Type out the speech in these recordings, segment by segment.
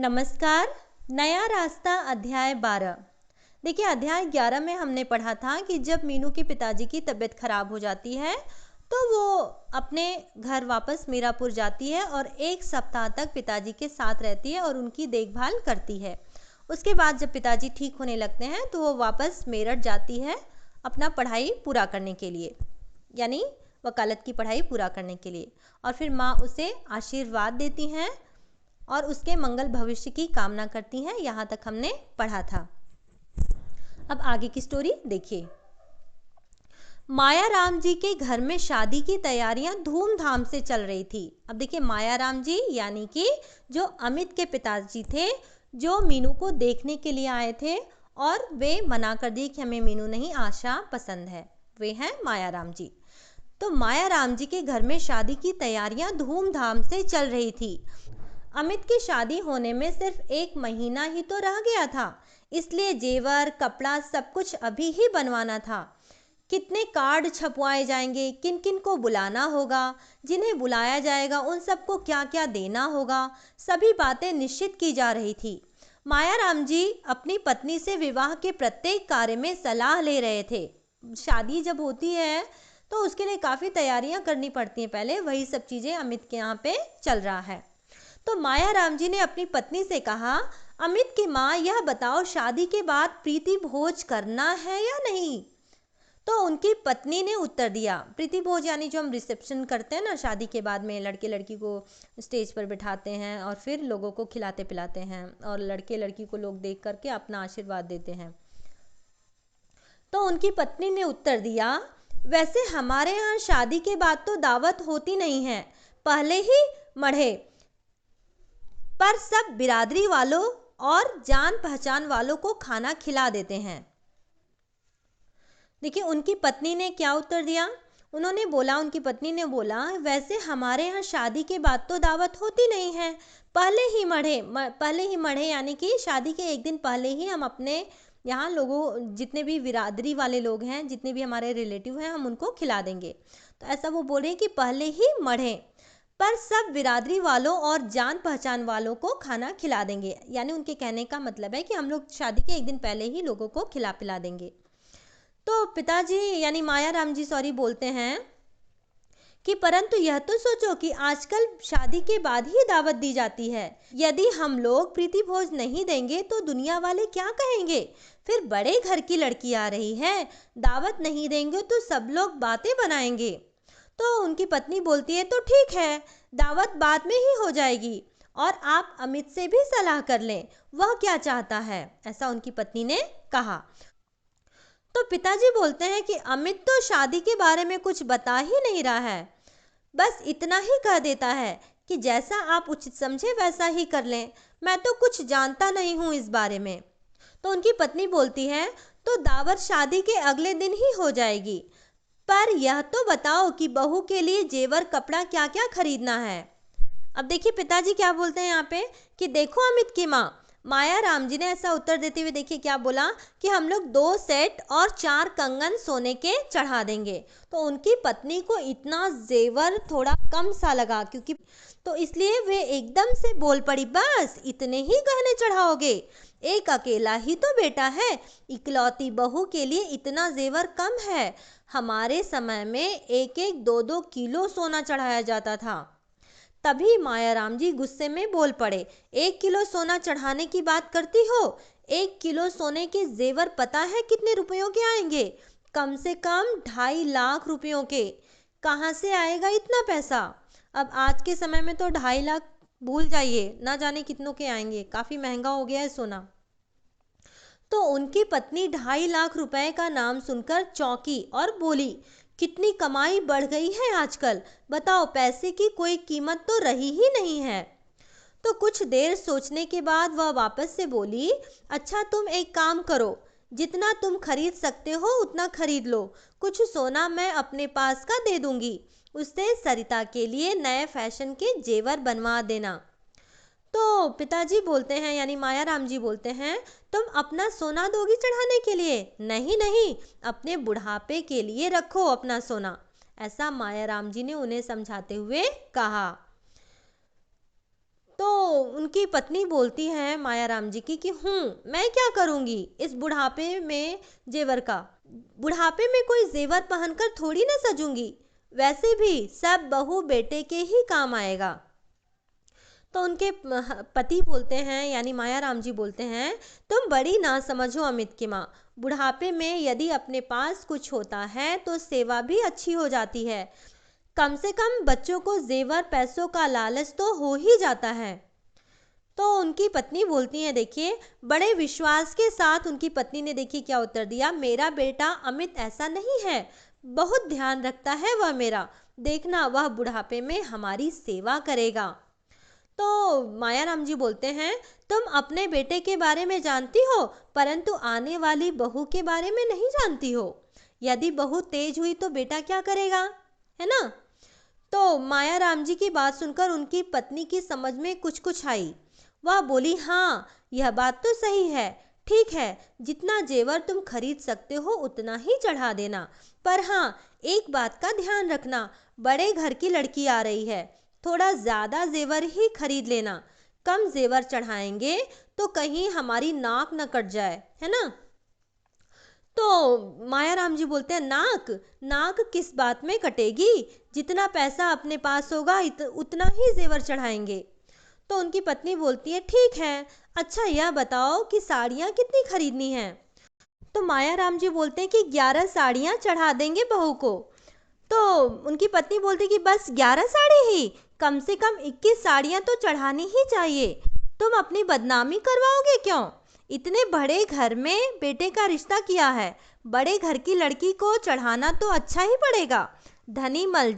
नमस्कार। नया रास्ता अध्याय 12। देखिए, अध्याय 11 में हमने पढ़ा था कि जब मीनू के पिताजी की तबीयत खराब हो जाती है तो वो अपने घर वापस मीरापुर जाती है और 1 सप्ताह तक पिताजी के साथ रहती है और उनकी देखभाल करती है। उसके बाद जब पिताजी ठीक होने लगते हैं तो वो वापस मेरठ जाती है अपना पढ़ाई पूरा करने के लिए, यानी वकालत की पढ़ाई पूरा करने के लिए। और फिर माँ उसे आशीर्वाद देती हैं और उसके मंगल भविष्य की कामना करती हैं। यहाँ तक हमने पढ़ा था। अब आगे की स्टोरी देखिए। मायाराम जी के घर में शादी की तैयारियां धूमधाम से चल रही थी। अब देखिए, मायाराम जी यानी कि जो अमित के पिताजी थे, जो मीनू को देखने के लिए आए थे और वे मना कर दिए कि हमें मीनू नहीं, आशा पसंद है। वे हैं मायाराम जी। तो मायाराम जी के घर में शादी की तैयारियां धूमधाम से चल रही थी। अमित की शादी होने में सिर्फ 1 महीना ही तो रह गया था, इसलिए जेवर कपड़ा सब कुछ अभी ही बनवाना था। कितने कार्ड छपवाए जाएंगे, किन किन को बुलाना होगा, जिन्हें बुलाया जाएगा उन सबको क्या क्या देना होगा, सभी बातें निश्चित की जा रही थी। मायाराम जी अपनी पत्नी से विवाह के प्रत्येक कार्य में सलाह ले रहे थे। शादी जब होती है तो उसके लिए काफ़ी तैयारियां करनी पड़ती हैं। पहले वही सब चीज़ें अमित के यहाँ पे चल रहा है। तो मायाराम जी ने अपनी पत्नी से कहा, अमित की माँ, यह बताओ शादी के बाद प्रीति भोज करना है या नहीं। तो उनकी पत्नी ने उत्तर दिया, प्रीति भोज यानी जो हम रिसेप्शन करते हैं ना, शादी के बाद में लड़के लड़की को स्टेज पर बिठाते हैं और फिर लोगों को खिलाते पिलाते हैं और लड़के लड़की को लोग देख करके अपना आशीर्वाद देते हैं। तो उनकी पत्नी ने उत्तर दिया, वैसे हमारे यहाँ शादी के बाद तो दावत होती नहीं है, पहले ही मढ़े पर सब बिरादरी वालों और जान पहचान वालों को खाना खिला देते हैं। देखिए, उनकी पत्नी ने क्या उत्तर दिया। उन्होंने बोला, उनकी पत्नी ने बोला, वैसे हमारे यहाँ शादी के बाद तो दावत होती नहीं है, पहले ही मढ़े यानी कि शादी के एक दिन पहले ही हम अपने यहाँ लोगों, जितने भी बिरादरी वाले लोग हैं, जितने भी हमारे रिलेटिव हैं, हम उनको खिला देंगे। तो ऐसा वो बोल रहे हैं कि पहले ही मढ़े पर सब बिरादरी वालों और जान पहचान वालों को खाना खिला देंगे। यानी उनके कहने का मतलब है कि हम लोग शादी के एक दिन पहले ही लोगों को खिला पिला देंगे। तो पिताजी यानी मायाराम जी बोलते हैं कि परंतु यह तो सोचो कि आजकल शादी के बाद ही दावत दी जाती है। यदि हम लोग प्रीति भोज नहीं देंगे तो दुनिया वाले क्या कहेंगे। फिर बड़े घर की लड़की आ रही है, दावत नहीं देंगे तो सब लोग बातें बनाएंगे। तो उनकी पत्नी बोलती है, तो ठीक है, दावत बाद में ही हो जाएगी और आप अमित से भी सलाह कर लें, वह क्या चाहता है, ऐसा उनकी पत्नी ने कहा। तो पिताजी बोलते हैं कि अमित तो शादी के बारे में कुछ बता ही नहीं रहा है, बस इतना ही कह देता है कि जैसा आप उचित समझे वैसा ही कर लें, मैं तो कुछ जानता नहीं हूँ इस बारे में। तो उनकी पत्नी बोलती है, तो दावत शादी के अगले दिन ही हो जाएगी, पर यह तो बताओ कि बहू के लिए जेवर कपड़ा क्या क्या खरीदना है। अब देखिए पिताजी क्या बोलते हैं यहाँ पे कि देखो अमित की माँ, मायाराम जी ने ऐसा उत्तर देते हुए देखिए क्या बोला कि हम लोग 2 सेट और 4 कंगन सोने के चढ़ा देंगे। तो उनकी पत्नी को इतना जेवर थोड़ा कम सा लगा, क्योंकि तो इसलिए वे एकदम से बोल पड़ी, बस इतने ही गहने चढ़ाओगे, एक अकेला ही तो बेटा है, इकलौती बहू के लिए इतना जेवर कम है। हमारे समय में 1-1, 2-2 किलो सोना चढ़ाया जाता था। तभी मायाराम जी गुस्से में बोल पड़े, 1 किलो सोना चढ़ाने की बात करती हो, 1 किलो सोने के जेवर पता है कितने रुपयों के आएंगे, कम से कम 2.5 लाख रुपयों के। कहाँ से आएगा इतना पैसा। अब आज के समय में तो 2.5 लाख भूल जाइए, ना जाने कितनों के आएंगे, काफ़ी महंगा हो गया है सोना। तो उनकी पत्नी 2.5 लाख रुपए का नाम सुनकर चौंकी और बोली, कितनी कमाई बढ़ गई है आजकल, बताओ पैसे की कोई कीमत तो रही ही नहीं है। तो कुछ देर सोचने के बाद वह वापस से बोली, अच्छा तुम एक काम करो, जितना तुम खरीद सकते हो उतना खरीद लो, कुछ सोना मैं अपने पास का दे दूंगी, उससे सरिता के लिए नए फैशन के जेवर बनवा देना। तो पिताजी बोलते हैं यानी मायाराम जी बोलते हैं, तुम अपना सोना दोगी चढ़ाने के लिए। नहीं नहीं, अपने बुढ़ापे के लिए रखो अपना सोना, ऐसा मायाराम जी ने उन्हें समझाते हुए कहा। तो उनकी पत्नी बोलती है मायाराम जी की कि मैं क्या करूँगी इस बुढ़ापे में जेवर का, बुढ़ापे में कोई जेवर पहनकर थोड़ी ना सजूंगी, वैसे भी सब बहू बेटे के ही काम आएगा। तो उनके पति बोलते हैं यानी मायाराम जी बोलते हैं, तुम बड़ी ना समझो अमित की माँ, बुढ़ापे में यदि अपने पास कुछ होता है तो सेवा भी अच्छी हो जाती है, कम से कम बच्चों को जेवर पैसों का लालच तो हो ही जाता है। तो उनकी पत्नी बोलती है, देखिए बड़े विश्वास के साथ उनकी पत्नी ने देखिए क्या उत्तर दिया, मेरा बेटा अमित ऐसा नहीं है, बहुत ध्यान रखता है वह मेरा, देखना वह बुढ़ापे में हमारी सेवा करेगा। तो मायाराम जी बोलते हैं, तुम अपने बेटे के बारे में जानती हो परंतु आने वाली बहू के बारे में नहीं जानती हो, यदि बहू तेज हुई तो बेटा क्या करेगा, है ना। तो मायाराम जी की बात सुनकर उनकी पत्नी की समझ में कुछ कुछ आई। वह बोली, हाँ यह बात तो सही है, ठीक है जितना जेवर तुम खरीद सकते हो उतना ही चढ़ा देना, पर हाँ एक बात का ध्यान रखना, बड़े घर की लड़की आ रही है, थोड़ा ज़्यादा जेवर ही खरीद लेना, कम जेवर चढ़ाएंगे तो कहीं हमारी नाक न कट जाए, है ना। तो मायाराम जी बोलते हैं, नाक नाक किस बात में कटेगी, जितना पैसा अपने पास होगा उतना ही जेवर चढ़ाएंगे। तो उनकी पत्नी बोलती है, ठीक है, अच्छा यह बताओ कि साड़ियाँ कितनी खरीदनी हैं। तो मायाराम जी बोलते हैं कि 11 साड़ियाँ चढ़ा देंगे बहू को। तो उनकी पत्नी बोलती कि बस 11 साड़ी ही, कम से कम 21 साड़ियाँ तो चढ़ानी ही चाहिए, तुम अपनी बदनामी करवाओगे क्यों, इतने बड़े घर में बेटे का रिश्ता किया है, बड़े घर की लड़की को चढ़ाना तो अच्छा ही पड़ेगा। धनीमल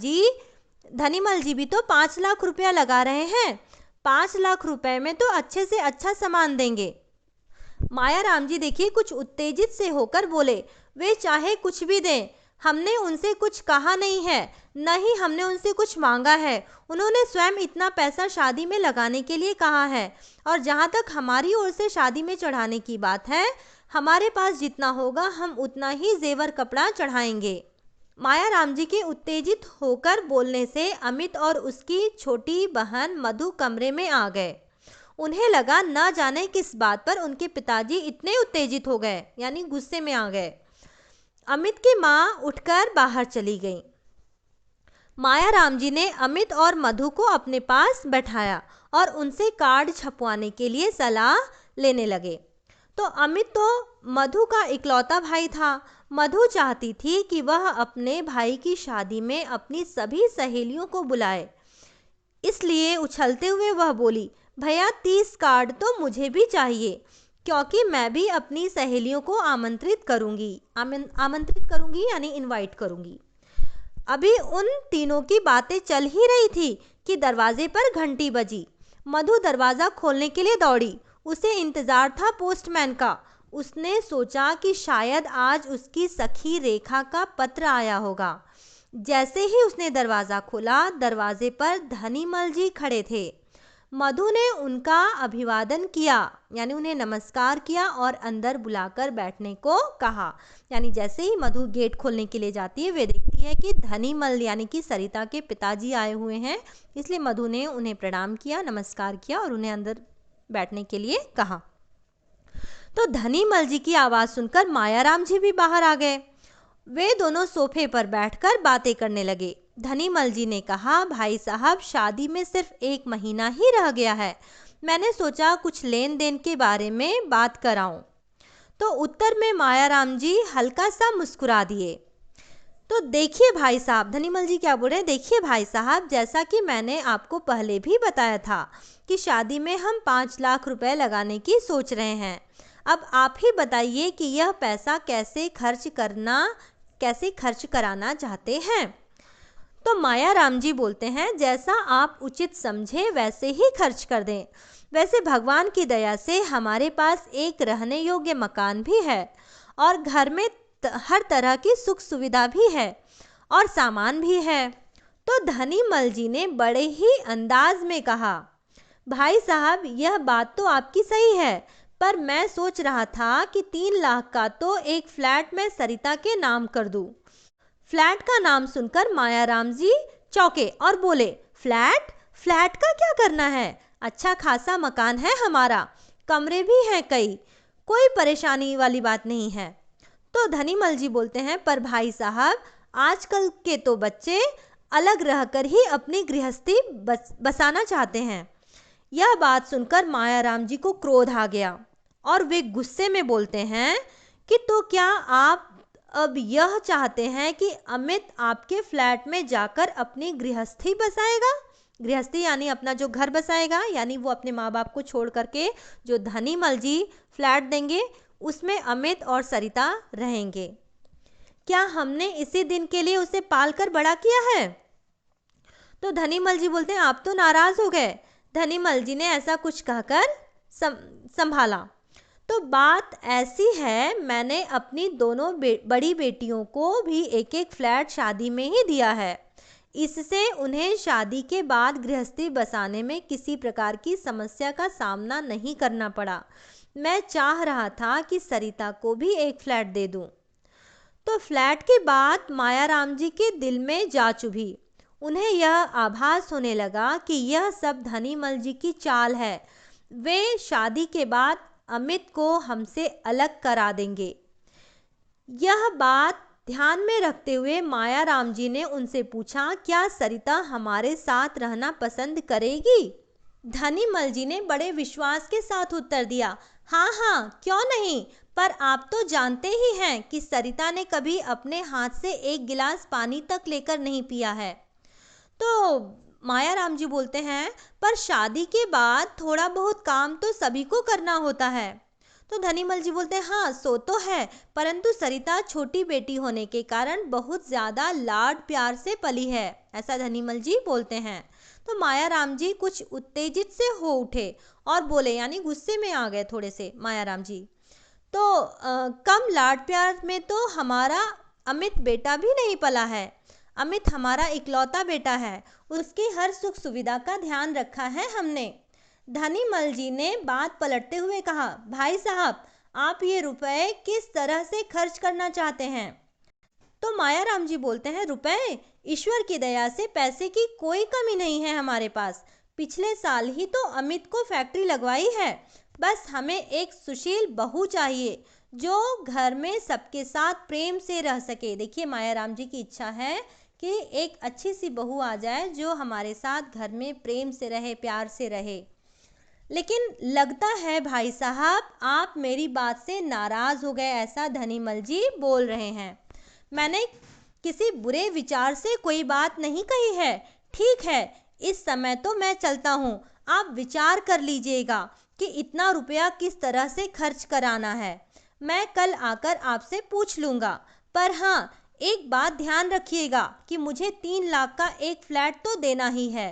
जी भी तो 5 लाख रुपया लगा रहे हैं, 5 लाख रुपए में तो अच्छे से अच्छा सामान देंगे। मायाराम जी देखिए कुछ उत्तेजित से होकर बोले, वे चाहे कुछ भी दें, हमने उनसे कुछ कहा नहीं है, न ही हमने उनसे कुछ मांगा है, उन्होंने स्वयं इतना पैसा शादी में लगाने के लिए कहा है, और जहाँ तक हमारी ओर से शादी में चढ़ाने की बात है, हमारे पास जितना होगा हम उतना ही जेवर कपड़ा चढ़ाएंगे। मायाराम जी के उत्तेजित होकर बोलने से अमित और उसकी छोटी बहन मधु कमरे में आ गए। उन्हें लगा न जाने किस बात पर उनके पिताजी इतने उत्तेजित हो गए, यानी गुस्से में आ गए। अमित की माँ उठकर बाहर चली गई। मायाराम जी ने अमित और मधु को अपने पास बैठाया और उनसे कार्ड छपवाने के लिए सलाह लेने लगे। तो अमित तो मधु का इकलौता भाई था, मधु चाहती थी कि वह अपने भाई की शादी में अपनी सभी सहेलियों को बुलाए, इसलिए उछलते हुए वह बोली, भैया 30 कार्ड तो मुझे भी चाहिए, क्योंकि मैं भी अपनी सहेलियों को आमंत्रित करूंगी यानी इनवाइट करूंगी। अभी उन तीनों की बातें चल ही रही थी कि दरवाजे पर घंटी बजी। मधु दरवाज़ा खोलने के लिए दौड़ी, उसे इंतज़ार था पोस्टमैन का। उसने सोचा कि शायद आज उसकी सखी रेखा का पत्र आया होगा। जैसे ही उसने दरवाज़ा खोला, दरवाजे पर धनीमल जी खड़े थे। मधु ने उनका अभिवादन किया, यानी उन्हें नमस्कार किया और अंदर बुलाकर बैठने को कहा। यानी जैसे ही मधु गेट खोलने के लिए जाती है, वे देखती है कि धनीमल यानी कि सरिता के पिताजी आए हुए हैं, इसलिए मधु ने उन्हें प्रणाम किया, नमस्कार किया और उन्हें अंदर बैठने के लिए कहा। तो धनीमल जी की आवाज़ सुनकर मायाराम जी भी बाहर आ गए। वे दोनों सोफे पर बैठकर बातें करने लगे। धनीमल जी ने कहा, भाई साहब शादी में सिर्फ 1 महीना ही रह गया है, मैंने सोचा कुछ लेन देन के बारे में बात कराऊं। तो उत्तर में मायाराम जी हल्का सा मुस्कुरा दिए। तो देखिए भाई साहब, धनीमल जी क्या बोल रहे हैं, देखिए भाई साहब, जैसा कि मैंने आपको पहले भी बताया था कि शादी में हम 5 लाख रुपए लगाने की सोच रहे हैं। अब आप ही बताइए कि यह पैसा कैसे खर्च कराना चाहते हैं। तो मायाराम जी बोलते हैं, जैसा आप उचित समझे वैसे ही खर्च कर दें। वैसे भगवान की दया से हमारे पास एक रहने योग्य मकान भी है और घर में हर तरह की सुख सुविधा भी है और सामान भी है। तो धनीमल जी ने बड़े ही अंदाज में कहा, भाई साहब यह बात तो आपकी सही है, पर मैं सोच रहा था कि 3 लाख का तो एक फ्लैट में सरिता के नाम कर दूं। फ्लैट का नाम सुनकर मायाराम जी चौंके और बोले, फ्लैट का क्या करना है? अच्छा खासा मकान है हमारा, कमरे भी हैं कई, कोई परेशानी वाली बात नहीं है। तो धनीमल जी बोलते हैं, पर भाई साहब, आजकल के तो बच्चे अलग रहकर ही अपनी गृहस्थी बसाना चाहते हैं। यह बात सुनकर मायाराम जी को क्रोध आ गया और वे गुस्से में बोलते हैं कि तो क्या आप अब यह चाहते हैं कि अमित आपके फ्लैट में जाकर अपनी गृहस्थी बसाएगा? गृहस्थी यानी अपना जो घर बसाएगा, यानी वो अपने माँ बाप को छोड़ करके जो धनीमल जी फ्लैट देंगे उसमें अमित और सरिता रहेंगे। क्या हमने इसी दिन के लिए उसे पालकर बड़ा किया है? तो धनीमल जी बोलते हैं, आप तो नाराज हो गए। धनीमल जी ने ऐसा कुछ कहकर संभाला। तो बात ऐसी है, मैंने अपनी दोनों बड़ी बेटियों को भी एक एक फ्लैट शादी में ही दिया है। इससे उन्हें शादी के बाद गृहस्थी बसाने में किसी प्रकार की समस्या का सामना नहीं करना पड़ा। मैं चाह रहा था कि सरिता को भी एक फ्लैट दे दूं। तो फ्लैट की बात मायाराम जी के दिल में जा चुभी। उन्हें यह आभास होने लगा कि यह सब धनीमल जी की चाल है। वे शादी के बाद अमित को हमसे अलग करा देंगे। यह बात ध्यान में रखते हुए मायाराम जी ने उनसे पूछा, क्या सरिता हमारे साथ रहना पसंद करेगी? धनीमल जी ने बड़े विश्वास के साथ उत्तर दिया, हाँ हाँ, क्यों नहीं, पर आप तो जानते ही हैं कि सरिता ने कभी अपने हाथ से एक गिलास पानी तक लेकर नहीं पिया है। तो मायाराम जी बोलते हैं, पर शादी के बाद थोड़ा बहुत काम तो सभी को करना होता है। तो धनीमल जी बोलते हैं, हाँ सो तो है, परंतु सरिता छोटी बेटी होने के कारण बहुत ज़्यादा लाड प्यार से पली है, ऐसा धनीमल जी बोलते हैं। तो मायाराम जी कुछ उत्तेजित से हो उठे और बोले, यानी गुस्से में आ गए थोड़े से मायाराम जी। तो कम लाड प्यार में तो हमारा अमित बेटा भी नहीं पला है। अमित हमारा इकलौता बेटा है, उसकी हर सुख सुविधा का ध्यान रखा है हमने। धनीमल जी ने बात पलटते हुए कहा, भाई साहब, आप ये रुपए किस तरह से खर्च करना चाहते हैं? तो मायाराम जी बोलते हैं, रुपए? ईश्वर की दया से पैसे की कोई कमी नहीं है हमारे पास। पिछले साल ही तो अमित को फैक्ट्री लगवाई है। बस हमें एक सुशील बहू चाहिए जो घर में सबके साथ प्रेम से रह सके। देखिए, मायाराम जी की इच्छा है कि एक अच्छी सी बहू आ जाए जो हमारे साथ घर में प्रेम से रहे, प्यार से रहे। लेकिन लगता है भाई साहब, आप मेरी बात से नाराज हो गए, ऐसा धनीमल जी बोल रहे हैं। मैंने किसी बुरे विचार से कोई बात नहीं कही है। ठीक है, इस समय तो मैं चलता हूँ। आप विचार कर लीजिएगा कि इतना रुपया किस तरह से खर्च कराना है। मैं कल आकर आपसे पूछ लूँगा। पर हाँ, एक बात ध्यान रखिएगा कि मुझे 3 लाख का एक फ्लैट तो देना ही है।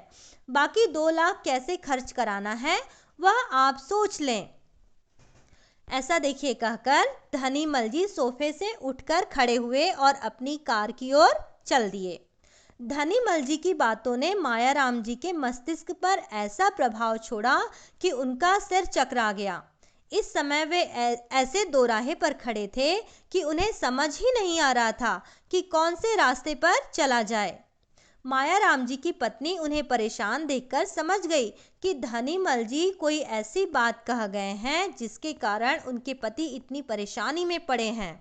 बाकी 2 लाख कैसे खर्च कराना है वह आप सोच लें। ऐसा देखिए कहकर धनीमल जी सोफे से उठकर खड़े हुए और अपनी कार की ओर चल दिए। धनीमल जी की बातों ने मायाराम जी के मस्तिष्क पर ऐसा प्रभाव छोड़ा कि उनका सिर चकरा गया। इस समय वे ऐसे दोराहे पर खड़े थे कि उन्हें समझ ही नहीं आ रहा था कि कौन से रास्ते पर चला जाए। मायाराम जी की पत्नी उन्हें परेशान देखकर समझ गई कि धनीमल जी कोई ऐसी बात कह गए हैं जिसके कारण उनके पति इतनी परेशानी में पड़े हैं।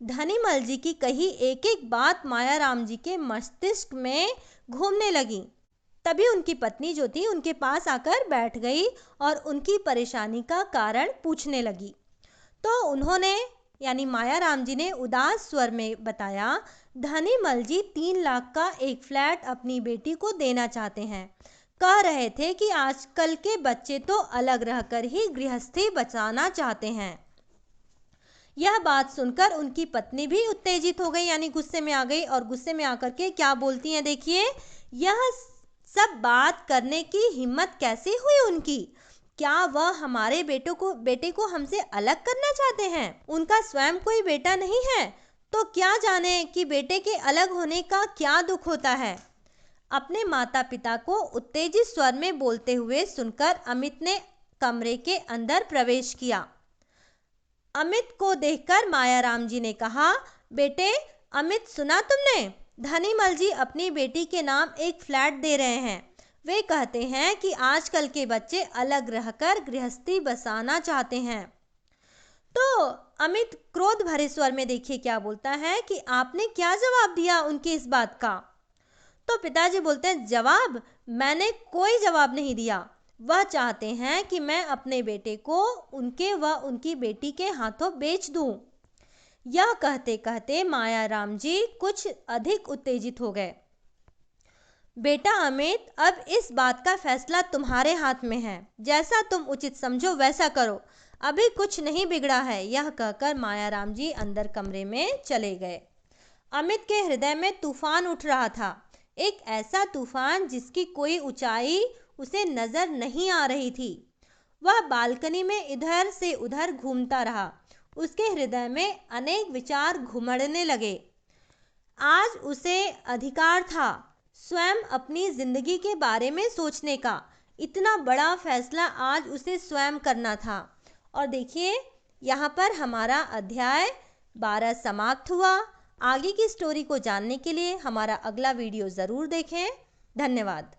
धनीमल जी की कही एक एक बात मायाराम जी के मस्तिष्क में घूमने लगी। तभी उनकी पत्नी जो थी उनके पास आकर बैठ गई और उनकी परेशानी का कारण पूछने लगी। तो उन्होंने, यानी मायाराम जी ने उदास स्वर में बताया, धनीमल जी 3 लाख का एक फ्लैट अपनी बेटी को देना चाहते हैं। कह रहे थे कि आजकल के बच्चे तो अलग रहकर ही गृहस्थी बचाना चाहते हैं। यह बात सुनकर उनकी पत्नी भी उत्तेजित हो गई, यानी गुस्से में आ गई। और गुस्से में आकर के क्या बोलती हैं, देखिए, यह सब बात करने की हिम्मत कैसे हुई उनकी? क्या वह हमारे बेटे को हमसे अलग करना चाहते हैं? उनका स्वयं कोई बेटा नहीं है, तो क्या जाने कि बेटे के अलग होने का क्या दुख होता है। अपने माता पिता को उत्तेजित स्वर में बोलते हुए सुनकर अमित ने कमरे के अंदर प्रवेश किया। अमित को देखकर मायाराम जी ने कहा, बेटे अमित, सुना तुमने? धनीमल जी अपनी बेटी के नाम एक फ्लैट दे रहे हैं। वे कहते हैं कि आजकल के बच्चे अलग रहकर गृहस्थी बसाना चाहते हैं। तो अमित क्रोध भरे स्वर में देखिए क्या बोलता है कि आपने क्या जवाब दिया उनकी इस बात का। तो पिताजी बोलते हैं, जवाब? मैंने कोई जवाब नहीं दिया। वह चाहते हैं कि मैं अपने बेटे को उनके व उनकी बेटी के हाथों बेच दूं। यह कहते कहते मायाराम जी कुछ अधिक उत्तेजित हो गए। बेटा अमित, अब इस बात का फैसला तुम्हारे हाथ में है। जैसा तुम उचित समझो वैसा करो, अभी कुछ नहीं बिगड़ा है। यह कहकर मायाराम जी अंदर कमरे में चले गए। अमित के हृदय में तूफान उठ रहा था, एक ऐसा तूफान जिसकी कोई ऊंचाई उसे नजर नहीं आ रही थी। वह बालकनी में इधर से उधर घूमता रहा। उसके हृदय में अनेक विचार घुमड़ने लगे। आज उसे अधिकार था स्वयं अपनी जिंदगी के बारे में सोचने का। इतना बड़ा फैसला आज उसे स्वयं करना था। और देखिए, यहाँ पर हमारा अध्याय 12 समाप्त हुआ। आगे की स्टोरी को जानने के लिए हमारा अगला वीडियो ज़रूर देखें। धन्यवाद।